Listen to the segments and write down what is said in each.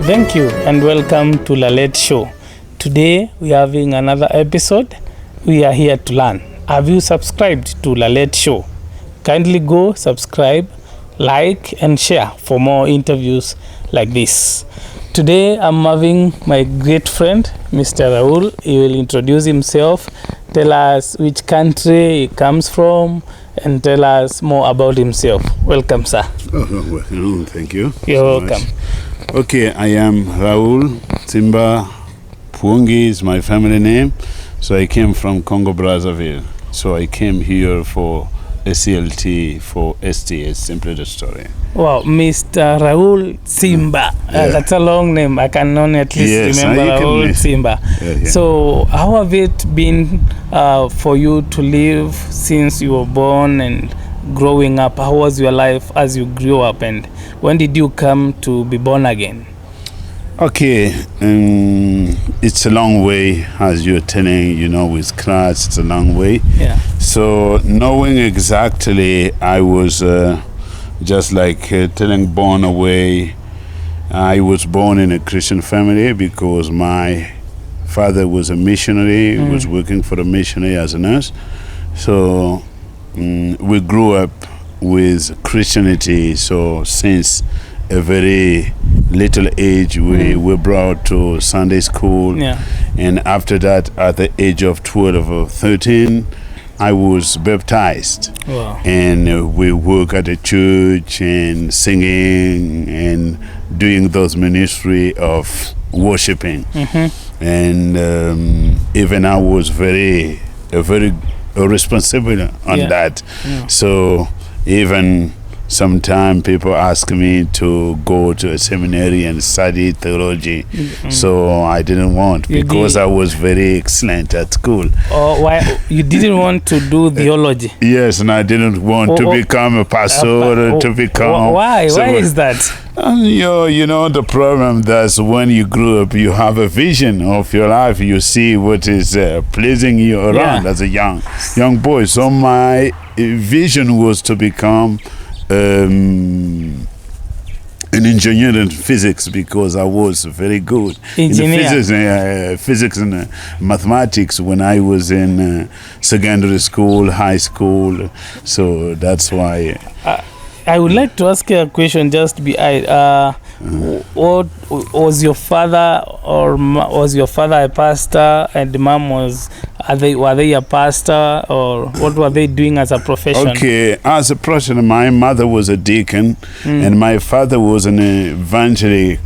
Thank you and welcome to Lalet Show. Today we are having another episode. We are here to learn. Have you subscribed to Lalet Show? Kindly go subscribe, like and share for more interviews like this. Today I'm having my great friend, Mr. Raul. He will introduce himself, tell us which country he comes from, and tell us more about himself. Welcome, sir. Well, thank you. You're so welcome. Much. Okay, I am Raul. Tsimba Puongi is my family name. So I came from Congo, Brazzaville. So I came here for SCLT for STS, simply the story. Wow, Mr. Raul Tsimba. That's a long name. I can only at least remember Raul Tsimba. Yeah. So how have it been for you to live since you were born and growing up? How was your life as you grew up, and when did you come to be born again? Okay, it's a long way, as you're telling, with class, it's a long way. Yeah. So knowing exactly, I was just like telling born away. I was born in a Christian family because my father was a missionary, was working for a missionary as a nurse. So we grew up with Christianity. So since a very little age, we were brought to Sunday school. Yeah. And after that, at the age of 12 or 13, I was baptized. Wow. And we work at the church and singing and doing those ministry of worshiping. And even I was very responsible on that. Yeah. So even sometimes people ask me to go to a seminary and study theology. So I didn't want, because I was very excellent at school. Oh, why you didn't want to do theology? Yes, and I didn't want to become a pastor, to become... Why? Why is that? The problem that's when you grew up, you have a vision of your life. You see what is pleasing you around as a young boy. So my vision was to become an engineer in physics, because I was very good in physics and mathematics when I was in secondary school, high school. So that's why. I would like to ask you a question. Just what was your father, or was your father a pastor, and the mom were they a pastor, or what were they doing as a profession? Okay, as a profession, my mother was a deacon, and my father was an evangelist.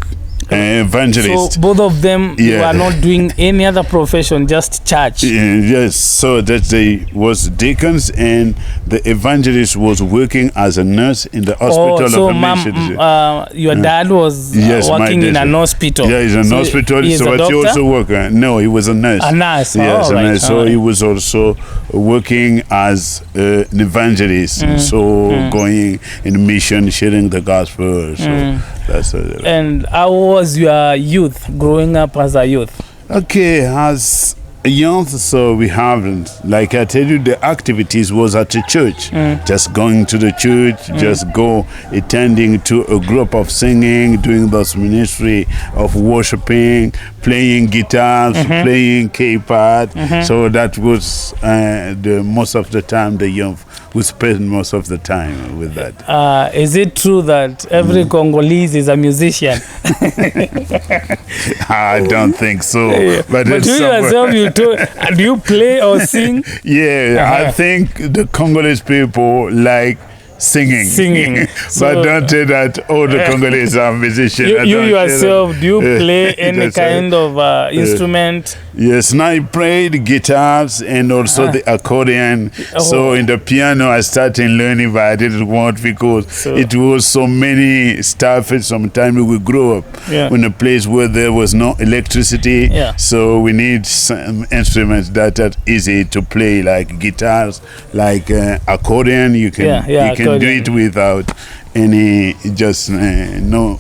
So both of them were not doing any other profession, just church. Yes, so that they was deacons, and the evangelist was working as a nurse in the hospital so of a mission. Your dad was working in an hospital. Yeah, he's in an hospital. So but he also worked. No, he was a nurse. A nurse. Yes, a nurse. So he was also working as an evangelist. So going in mission, sharing the gospel. So that's it. And how was your youth, growing up as a youth? Okay, as a youth, so we haven't, like I tell you, the activities was at the church. Just going to the church, just go attending to a group of singing, doing those ministry of worshiping, playing guitars, playing keypad. So that was the most of the time the youth would spend most of the time with that. Is it true that every Congolese is a musician? I don't think so. But you yourself, do you play or sing? Yeah, I think the Congolese people like singing. But don't say that all the Congolese are musicians. You yourself, do you play any kind of instrument? Yes, and I played guitars and also the accordion. So in the piano I started learning, but I didn't want, because it was so many stuff. Sometimes we grew up in a place where there was no electricity. So we need some instruments that are easy to play, like guitars, like accordion. You can do it without any,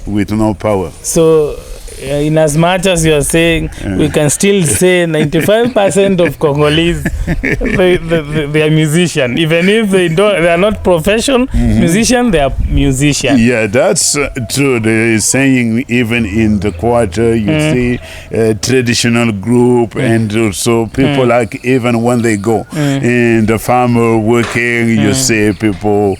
with no power. So in as much as you are saying, we can still say 95% of Congolese they are musicians. Even if they are not professional musicians, they are musicians. Yeah, that's true. There is saying even in the quarter, you see traditional group, and also people like even when they go in the farmer working, you see people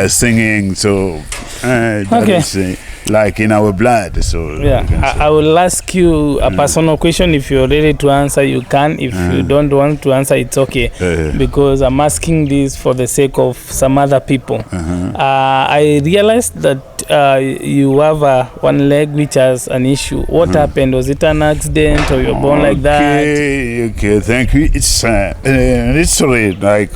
singing. So that is like in our blood. So I will ask you a personal question. If you're ready to answer, you can. If you don't want to answer, it's okay, because I'm asking this for the sake of some other people. I realized that you have one leg which has an issue. What happened? Was it an accident, or you're born like that? Okay, thank you. It's literally like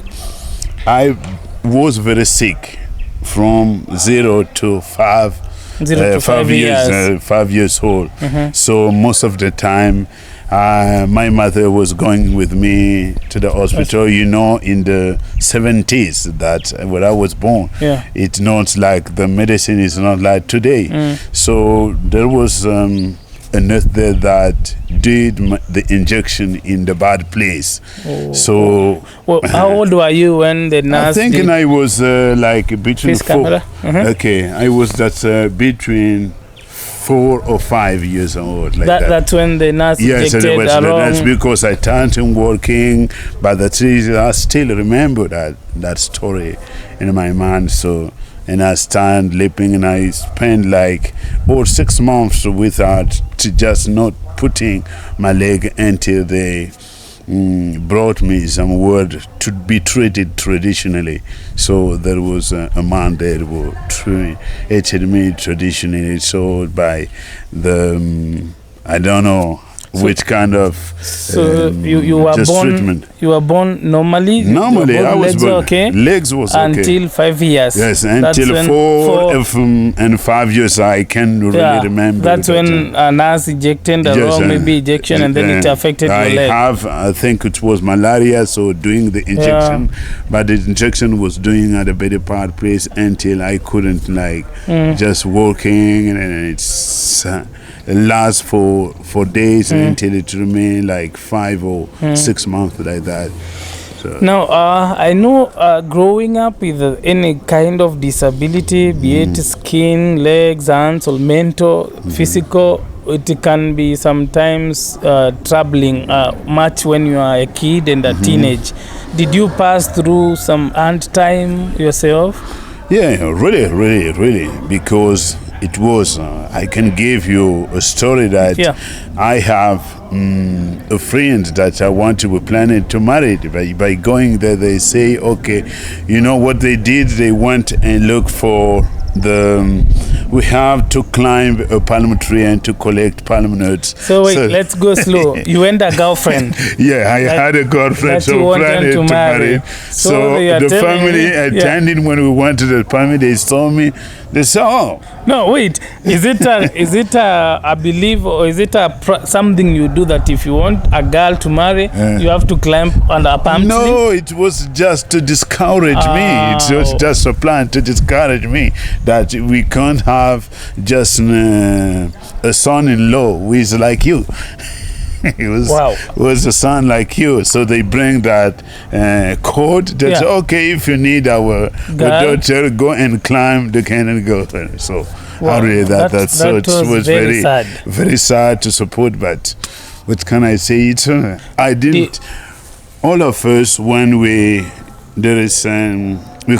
I was very sick from 0 to 5. 0 to 5 years. 5 years old. So most of the time, my mother was going with me to the hospital. You know, in the 70s, that when I was born, it's not like the medicine is not like today. So there was a nurse there that did the injection in the bad place. So, well, how old were you when the nurse? I think I was like between four. Okay, I was between 4 or 5 years old. Like that. That's when the nurse injected that's because I turned to working. But I still remember that story in my mind. So. And I stand lipping, and I spent like 6 months without just not putting my leg until they brought me some word to be treated traditionally. So there was a man there who treated me traditionally, so by the I don't know which kind of you were born treatment. You were born normally I was legs born okay, legs was okay until 5 years. Yes, until 4 and 5 years I can really remember. That's when a nurse injected the wrong maybe injection, and then it affected your leg. I think it was malaria, so doing the injection, but the injection was doing at a better part place until I couldn't just walking, and it's last for days until it remained like 5 or 6 months like that. So. Now, I know growing up with any kind of disability, be it skin, legs, hands, or mental, physical, it can be sometimes troubling much when you are a kid and a teenage. Did you pass through some hard time yourself? Yeah, really, because it was, I can give you a story that I have a friend that I want to be planning to marry. By going there, they say, okay, you know what they did? They went and looked for we have to climb a palm tree and to collect palm nuts. So wait, let's go slow. You went a girlfriend. Yeah, I had a girlfriend, so planning to marry. So the family attending when we went to the family, they saw me. They said, "Oh, no, wait. Is it a belief, or is it something you do that if you want a girl to marry, you have to climb on a palm tree?" No, it was just to discourage me. It was just a plan to discourage me that we can't have just a son-in-law who is like you. It was a son like you. So they bring that code that okay, if you need our daughter, go and climb the cannon go. So I read that was very sad to support, but what can I say? I didn't. All of us, when we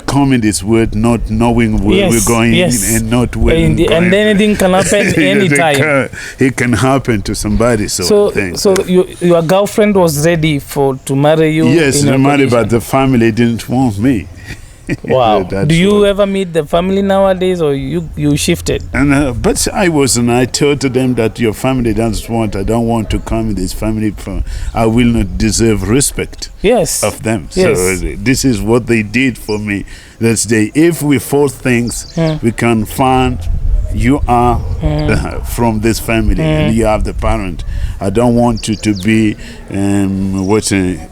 come in this world not knowing where we're going and not where and anything can happen anytime. It can happen to somebody. So your girlfriend was ready to marry you? Yes, marry, but the family didn't want me. Wow. Do you ever meet the family nowadays, or you shifted? And but I told them that your family doesn't want. I don't want to come in this family. I will not deserve respect. Of them. Yes. So this is what they did for me. That's if we force things, we can find you are from this family and you have the parent. I don't want you to be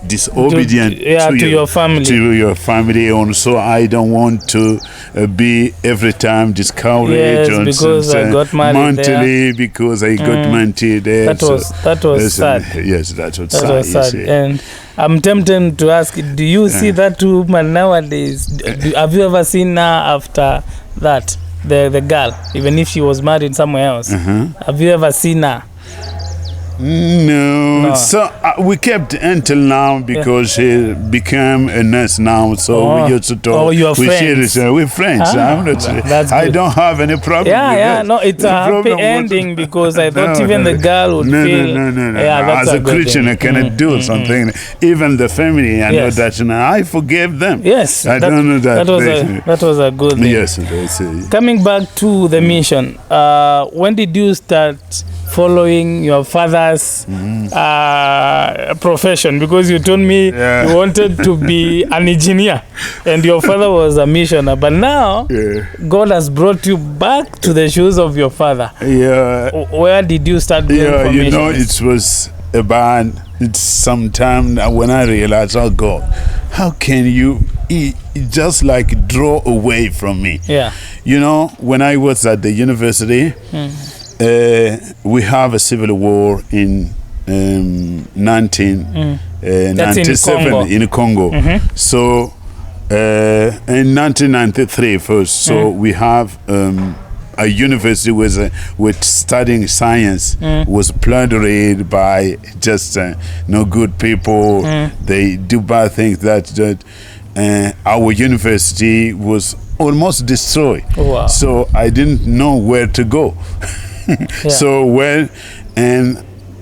disobedient to your family. To your family, and so I don't want to be every time discouraged. Yes, because I got married monthly there. Because I got married there. That was sad. Yes, that was sad. And I'm tempted to ask, do you see that woman nowadays? Have you ever seen her after that? The girl, even if she was married somewhere else. Have you ever seen her? No. So we kept until now because she became a nurse now. So we used to talk. Oh, you're friends. We're friends. I'm not, I don't have any problem. Yeah. No, it's a happy ending because I thought the girl would feel. No. Yeah, that's as a Christian, I cannot do something. Even the family, I know that I forgave them. Yes. I don't know that. That was a good thing. Yes. Coming back to the mission, when did you start following your father's profession? Because you told me you wanted to be an engineer and your father was a missioner, but now God has brought you back to the shoes of your father. Where did you start doing it was it's sometime when I realized, oh God, how can you just like draw away from me? When I was at the university, we have a civil war in 1997 in Congo. So in 1993 first, so we have a university with studying science was plundered by just no good people. They do bad things. That our university was almost destroyed. Wow. So I didn't know where to go. So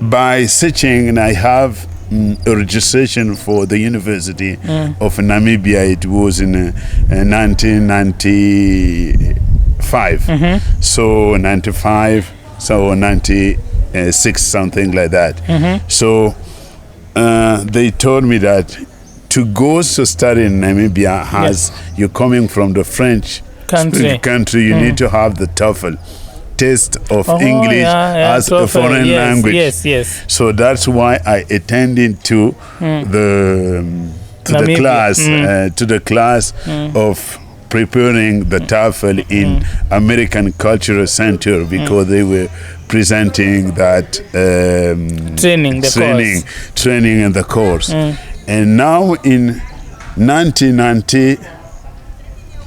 by searching, and I have a registration for the University of Namibia. It was in 1995. So 95, so 96, something like that. So they told me that to go to study in Namibia, you're coming from the French country, you need to have the TOEFL test of English as a foreign language. Yes. So that's why I attended to the class of preparing the TOEFL in American Cultural Center because they were presenting that training in the course. And now in 1990.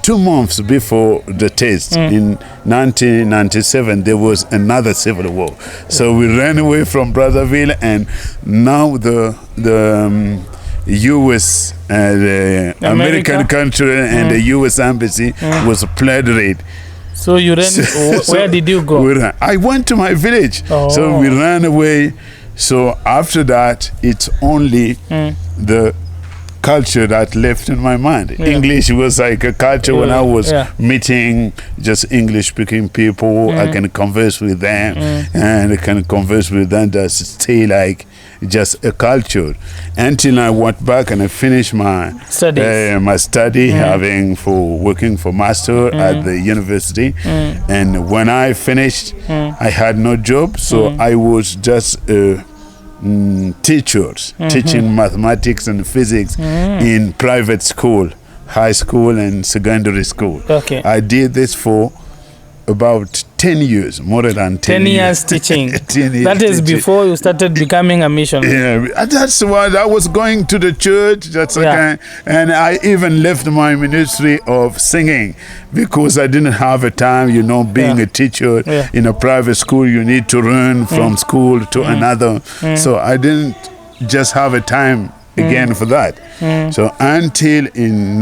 2 months before the test, in 1997, there was another civil war. So we ran away from Brazzaville, and now the U.S., the American country, and the U.S. embassy was plundered. So you ran. Where did you go? I went to my village. So we ran away. So after that, it's only the culture that left in my mind. English was like a culture when I was meeting just English speaking people. I can converse with them and I can converse with them. That's still like just a culture until I went back and I finished my study working for master at the university. And when I finished, I had no job, so I was just teachers teaching mathematics and physics in private school, high school and secondary school. I did this for about 10 years, more than 10 years teaching. 10 years that is teaching. Before you started becoming a missionary. Yeah, that's why I was going to the church. And I even left my ministry of singing because I didn't have a time. Being a teacher in a private school, you need to run from school to another. So I didn't just have a time again for that. So until in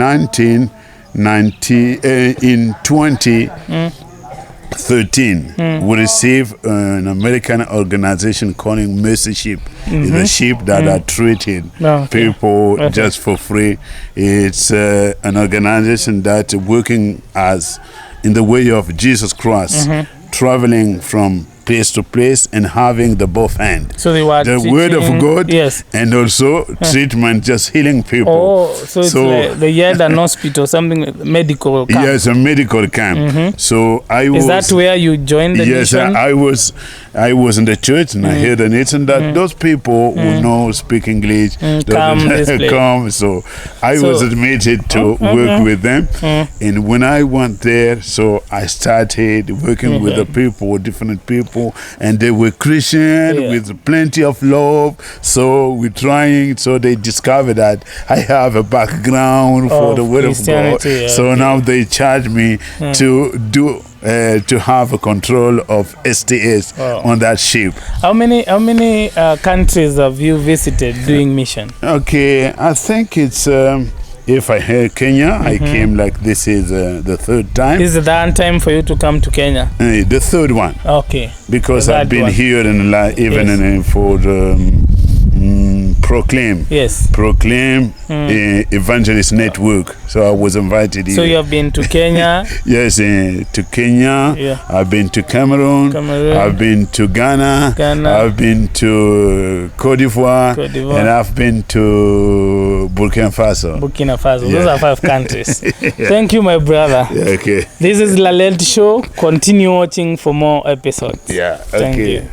2013, we received an American organization calling Mercy Ship. It's a ship that are treating people just for free. It's an organization that's working as in the way of Jesus Christ, traveling from place to place and having the both hand. So they were The word of God, yes, and also treatment, just healing people. Oh, so it's like they had an hospital, something medical camp. Yes, a medical camp. So I was. Is that where you joined the yes, mission? I was in the church and I heard on it, and that those people who know speak English come. So I was admitted to work with them, and when I went there, so I started working with the people, different people, and they were Christian with plenty of love. So we're trying. So they discovered that I have a background for the word of God. So now they charge me to do. To have a control of STS on that ship. How many countries have you visited doing mission? Okay, I think it's if I heard Kenya, I came like this is the third time. This is the third time for you to come to Kenya? The third one. Okay. Because I've been here in for the Proclaim. Yes. Proclaim Evangelist Network. So I was invited here. So you have been to Kenya? Yes, to Kenya. Yeah. I've been to Cameroon. I've been to Ghana. I've been to Cote d'Ivoire. And I've been to Burkina Faso. Those are 5 countries. Thank you, my brother. Yeah, okay. This is Lalet Show. Continue watching for more episodes. Yeah, okay. Thank you.